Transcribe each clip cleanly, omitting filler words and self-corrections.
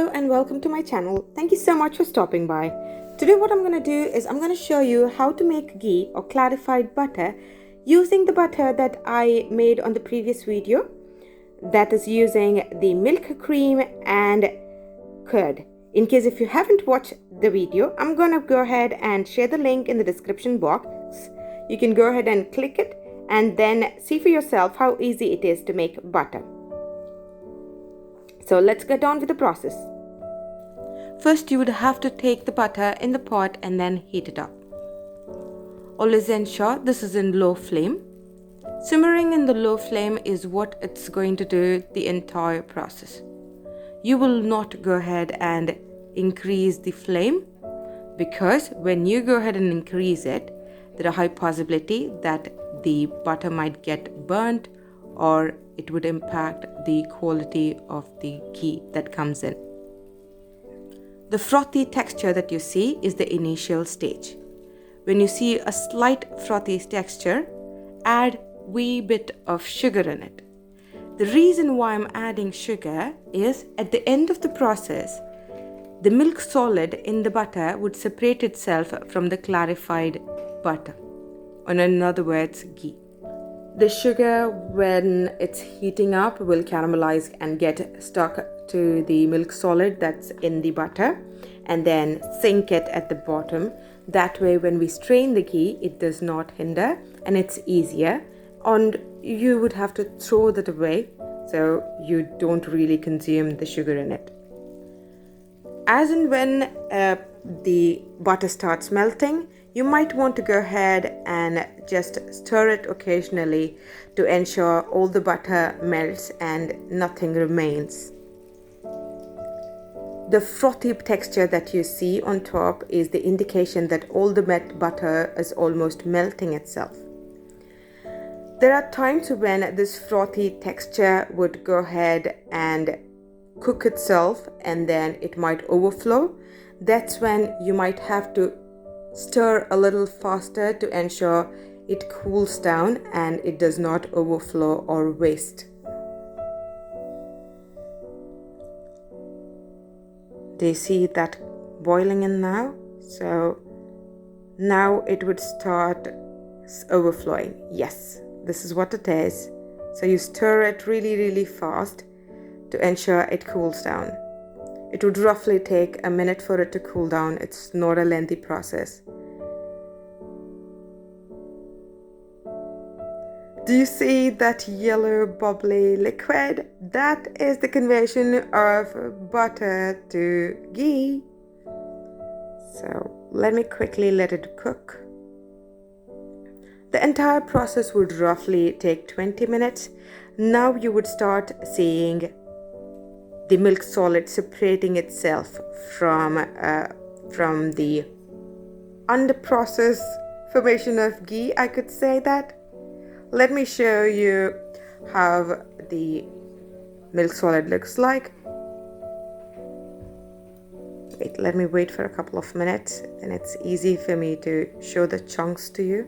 Hello and welcome to my channel. Thank you so much for stopping by. Today what I'm going to do is I'm going to show you how to make ghee or clarified butter using the butter that I made on the previous video. That is using the milk, cream and curd. In case if you haven't watched the video, I'm going to go ahead and share the link in the description box. You can go ahead and click it and then see for yourself how easy it is to make butter. So let's get on with the process. First, you would have to take the butter in the pot and then heat it up. Always ensure this is in low flame. Simmering in the low flame is what it's going to do the entire process. You will not go ahead and increase the flame, because when you go ahead and increase it, there is a high possibility that the butter might get burnt or it would impact the quality of the ghee that comes in. The frothy texture that you see is the initial stage. When you see a slight frothy texture, add wee bit of sugar in it. The reason why I'm adding sugar is at the end of the process, the milk solid in the butter would separate itself from the clarified butter, or in other words, ghee. The sugar, when it's heating up, will caramelize and get stuck to the milk solid that's in the butter and then sink it at the bottom. That way, when we strain the ghee, it does not hinder and it's easier. And you would have to throw that away, so you don't really consume the sugar in it. As and when the butter starts melting, you might want to go ahead and just stir it occasionally to ensure all the butter melts and nothing remains. The frothy texture that you see on top is the indication that all the butter is almost melting itself. There are times when this frothy texture would go ahead and cook itself and then it might overflow. That's when you might have to stir a little faster to ensure it cools down and it does not overflow or waste. Do you see that boiling in now? So now it would start overflowing. Yes, this is what it is. So you stir it really fast to ensure it cools down. It would roughly take a minute for it to cool down. It's not a lengthy process. Do you see that yellow bubbly liquid? That is the conversion of butter to ghee. So let me quickly let it cook. The entire process would roughly take 20 minutes. Now you would start seeing the milk solid separating itself from the under process formation of ghee, I could say that. Let me show you how the milk solid looks like. Wait, let me wait for a couple of minutes and it's easy for me to show the chunks to you.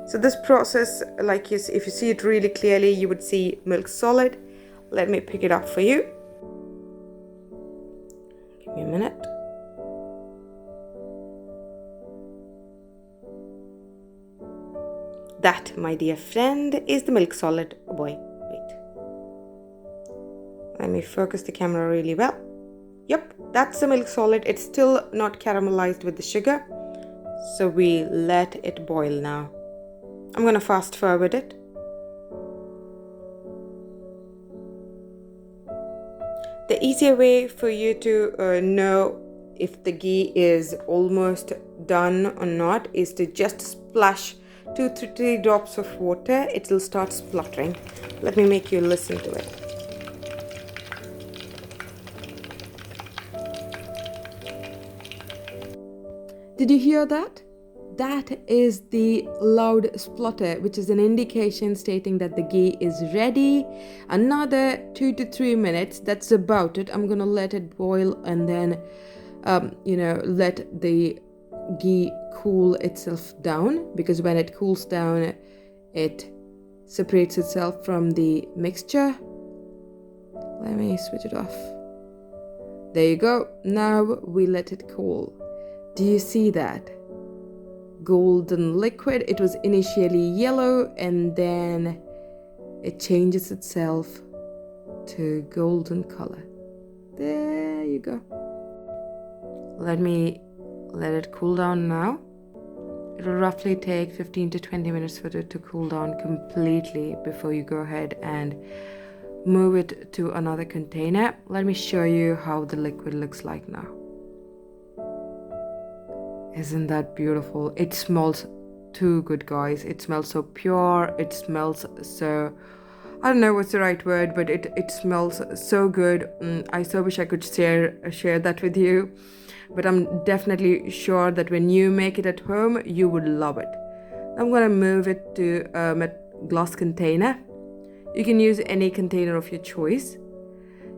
So this process, if you see it really clearly, you would see milk solid. Let me pick it up for you. Give me a minute. That, my dear friend, is the milk solid. Oh boy, wait. Let me focus the camera really well. Yep, that's the milk solid. It's still not caramelized with the sugar. So we let it boil now. I'm going to fast forward it. The easier way for you to know if the ghee is almost done or not is to just splash 2-3 drops of water. It will start spluttering. Let me make you listen to it. Did you hear that? That is the loud splutter, which is an indication stating that the ghee is ready. Another 2 to 3 minutes, that's about it. I'm gonna let it boil and then let the ghee cool itself down, because when it cools down it separates itself from the mixture. Let me switch it off. There you go. Now we let it cool. Do you see that? Golden liquid. It was initially yellow and then it changes itself to golden color. There you go. Let it cool down now. It will roughly take 15 to 20 minutes for it to cool down completely before you go ahead and move it to another container. Let me show you how the liquid looks like now. Isn't that beautiful? It smells too good, guys. It smells so pure. It smells so, I don't know what's the right word, but it smells so good. I so wish I could share that with you, but I'm definitely sure that when you make it at home, you would love it. I'm gonna move it to a glass container. You can use any container of your choice.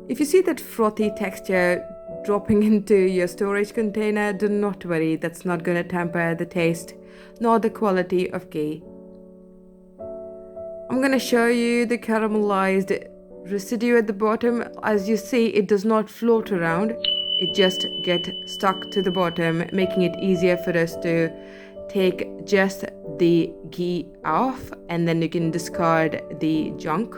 If you see that frothy texture dropping into your storage container, do not worry, that's not gonna tamper the taste nor the quality of ghee. I'm gonna show you the caramelized residue at the bottom. As you see, it does not float around, it just gets stuck to the bottom, making it easier for us to take just the ghee off, and then you can discard the junk.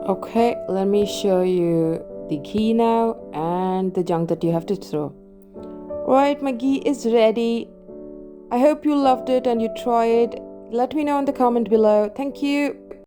Okay, let me show you the ghee now and the junk that you have to throw. Right, my ghee is ready. I hope you loved it and you try it. Let me know in the comment below. Thank you.